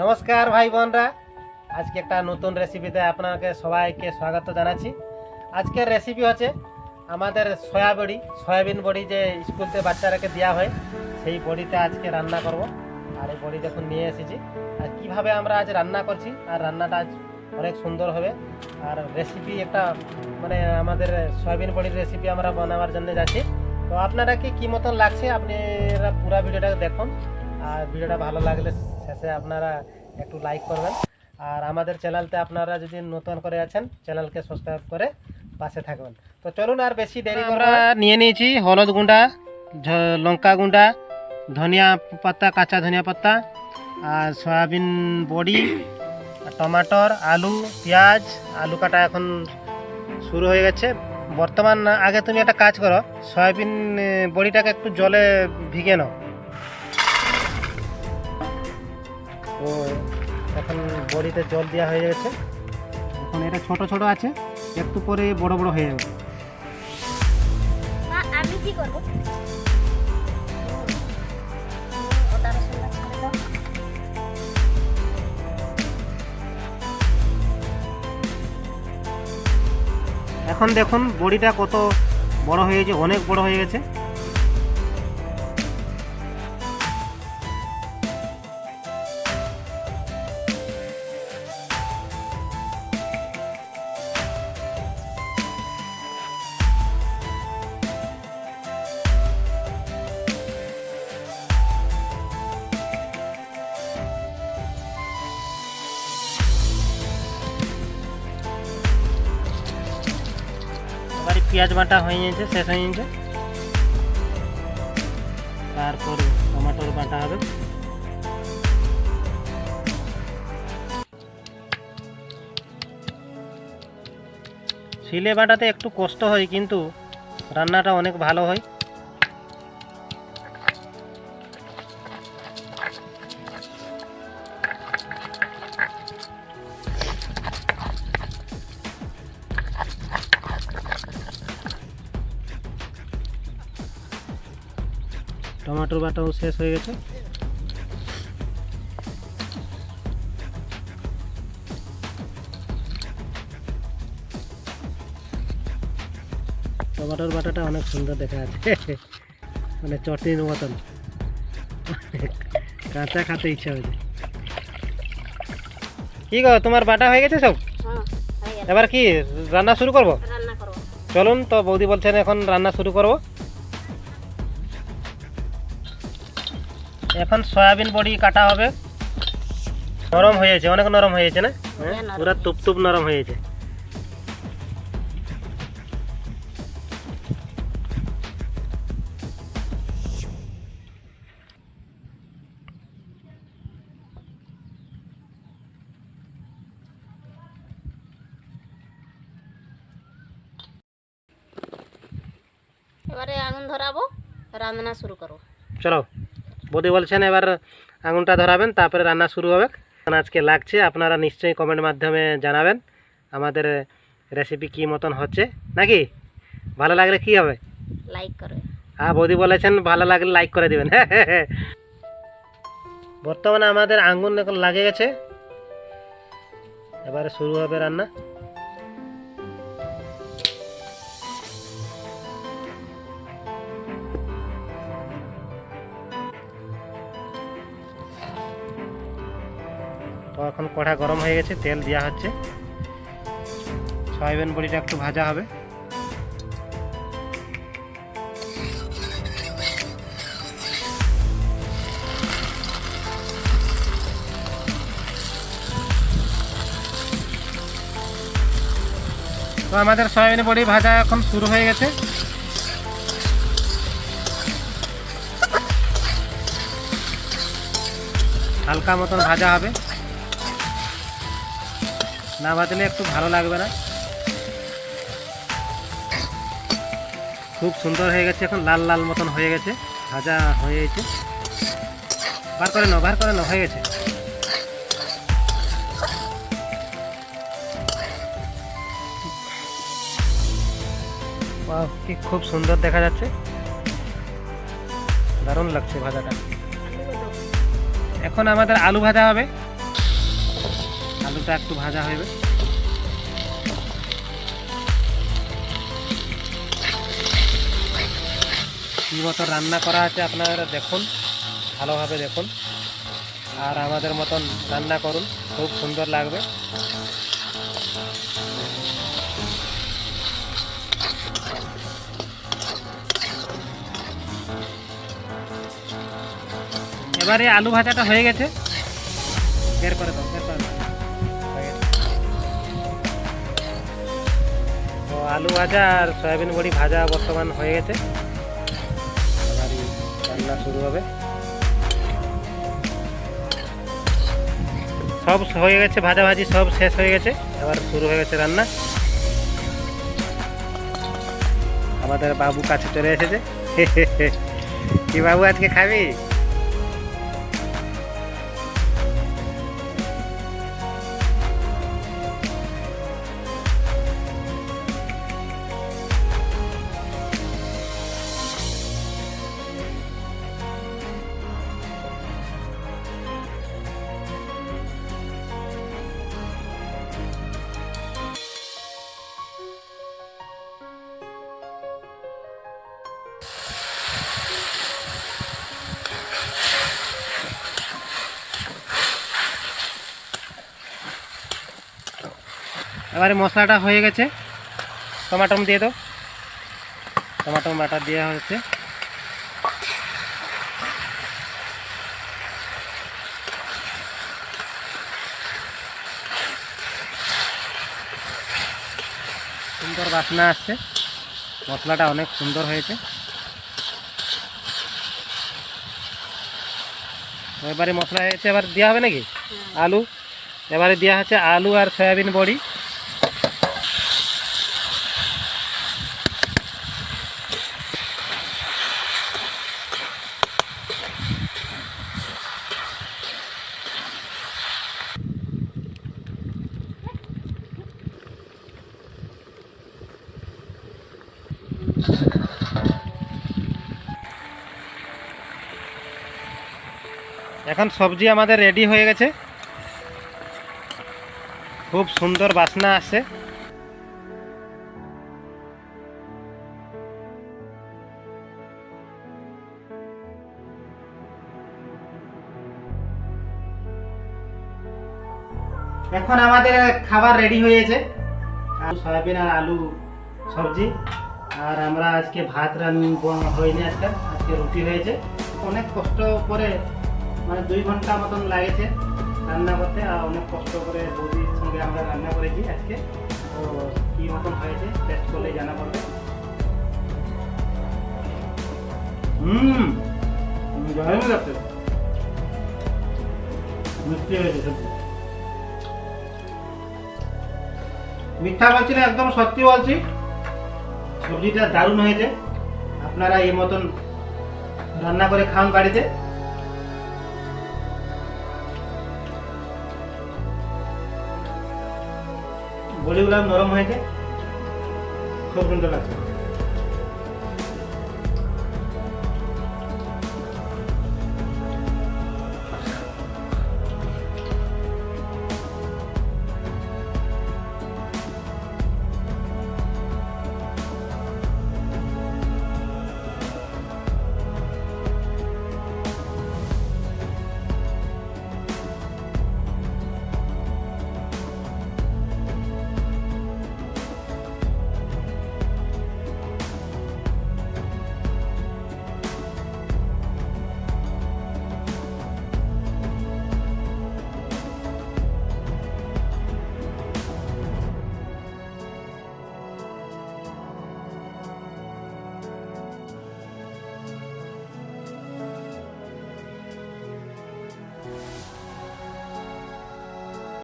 নমস্কার ভাই বোনরা, আজকে একটা নতুন রেসিপিতে আপনাকে সবাইকে স্বাগত জানাচ্ছি। আজকের রেসিপি হচ্ছে আমাদের সয়াবিন বড়ি যে স্কুলতে বাচ্চারাকে দেওয়া হয়, সেই বড়িটা আজকে রান্না করব। আর এই বড়ি দেখুন নিয়ে এসেছি, আর কিভাবে আমরা আজ রান্না করছি, আর রান্নাটা আজ অনেক সুন্দর হবে। আর রেসিপি একটা মানে আমাদের সয়াবিন বড়ির রেসিপি আমরা বানাবার জন্য যাচ্ছি। তো আপনারা কি মতন লাগছে আপনারা পুরো ভিডিওটা দেখুন, আর ভিডিওটা ভালো লাগলে শেষে আপনারা একটু লাইক করবেন। আর আমাদের চ্যানেলতে আপনারা যদি নতুন করে আছেন, চ্যানেলকে সাবস্ক্রাইব করে পাশে থাকবেন। তো চলুন আর বেশি দেরি করে নিয়ে নিয়েছি হলুদ গুঁড়া, লঙ্কা গুঁড়া, ধনিয়া পাতা, কাঁচা ধনিয়া পাতা, আর সয়াবিন বড়ি, টমাটোর, আলু, পেঁয়াজ। আলু কাটা এখন শুরু হয়ে গেছে বর্তমান। আগে তুমি একটা কাজ করো, সয়াবিন বড়িটাকে একটু জলে ভিগে নাও। তো এখন বড়িতে জল দেওয়া হয়ে গেছে। এখন এটা ছোট ছোট আছে, একটু পরে বড় বড় হয়ে যাবে। আমি কি করব? এখন দেখুন বড়িটা কত বড় হয়েছে, অনেক বড় হয়ে গেছে। এবারে পেঁয়াজ বাটা হয়ে গেছে, শেষ হয়ে গেছে। তারপর টমাটোর বাটা হবে। শিলে বাটাতে একটু কষ্ট হয়, কিন্তু রান্নাটা অনেক ভালো হয়। টমাটোর বাটাও শেষ হয়ে গেছে। টমাটোর বাটাটা অনেক সুন্দর দেখা যাচ্ছে, মানে চটনির মতন, কাঁচা খেতে ইচ্ছা হয়েছে। কি গো, তোমার বাটা হয়ে গেছে সব? এবার কি রান্না শুরু করব? চলুন, তো বৌদি বলছেন এখন রান্না শুরু করব। এখন সয়াবিন বড়ি কাটা হবে। নরম হয়েছে, অনেক নরম হয়েছে না? পুরো তুপ নরম হয়েছে। এবারে আগুন ধরাবো, রান্না শুরু করব। চলো, বৌদি বলছেন এবার আগুনটা ধরাবেন, তারপরে রান্না শুরু হবে। আজকে লাগছে আপনারা নিশ্চয়ই কমেন্ট মাধ্যমে জানাবেন আমাদের রেসিপি কি মতন হচ্ছে, নাকি? ভালো লাগলে কি হবে? লাইক করবে। হ্যাঁ, বৌদি বলেছেন ভালো লাগলে লাইক করে দেবেন। বর্তমানে আমাদের আগুন এখন লাগে গেছে, এবারে শুরু হবে রান্না। তো এখন কড়া গরম হয়ে গেছে, তেল দেওয়া হচ্ছে। সয়াবিন বড়িটা একটু ভাজা হবে। তো আমাদের সয়াবিন বড়ি ভাজা এখন শুরু হয়ে গেছে। হালকা মতন ভাজা হবে, না ভাজলে একটু ভালো লাগবে না। খুব সুন্দর হয়ে গেছে, এখন লাল লাল মতন হয়ে গেছে, ভাজা হয়ে গেছে। বার করে নাও, হয়ে গেছে। কি খুব সুন্দর দেখা যাচ্ছে, দারুণ লাগছে ভাজাটা। এখন আমাদের আলু ভাজা হবে। আলুটা একটু ভাজা হবে। কী মতো রান্না করা আছে আপনারা দেখুন, ভালোভাবে দেখুন, আর আমাদের মতন রান্না করুন, খুব সুন্দর লাগবে। এবারে আলু ভাজাটা হয়ে গেছে, বের করে দাও, বের করে দাও। হয়ে গেছে। তো আলু ভাজা আর সয়াবিন বড়ি ভাজা বর্তমান হয়ে গেছে, এবারে রান্না শুরু হবে। সব হয়ে গেছে, ভাজাভাজি সব শেষ হয়ে গেছে, এবার শুরু হয়ে গেছে রান্না। আমাদের বাবু কাছে চলে এসেছে। কি বাবু আজকে খাবি? এবারে মশলাটা হয়ে গেছে, টমাটম দিয়ে দাও। টমাটম বাটা দেওয়া হচ্ছে। সুন্দর বাসনা আসছে, মশলাটা অনেক সুন্দর হয়েছে। এবারে মশলা হয়েছে, এবার দেওয়া হবে নাকি আলু। এবারে দেওয়া হচ্ছে আলু আর সয়াবিন বড়ি। এখন সবজি আমাদের রেডি হয়ে গেছে, খুব সুন্দর বাসনা আসছে। এখন আমাদের খাবার রেডি হয়েছে, সয়াবিন আর আলু সবজি। আর আমরা আজকে ভাত হয়নি, আজকে রুটি হয়েছে। অনেক কষ্ট করে, মানে 2 ঘন্টা মতন লাগেছে রান্না করতে, আর অনেক কষ্ট করে বৌদির সঙ্গে আমরা রান্না করেছি আজকে। তো কী মতন হয়েছে টেস্ট করলে জানা পড়বে। দারুণ লাগছে, মিষ্টি হয়েছে সবজি। মিথ্যা বলছি না, একদম সত্যি বলছি, সবজিটা দারুণ হয়েছে। আপনারা এই মতন রান্না করে খান বাড়িতে। বড়িগুলো নরম হয়েছে, খুব সুন্দর লাগছে।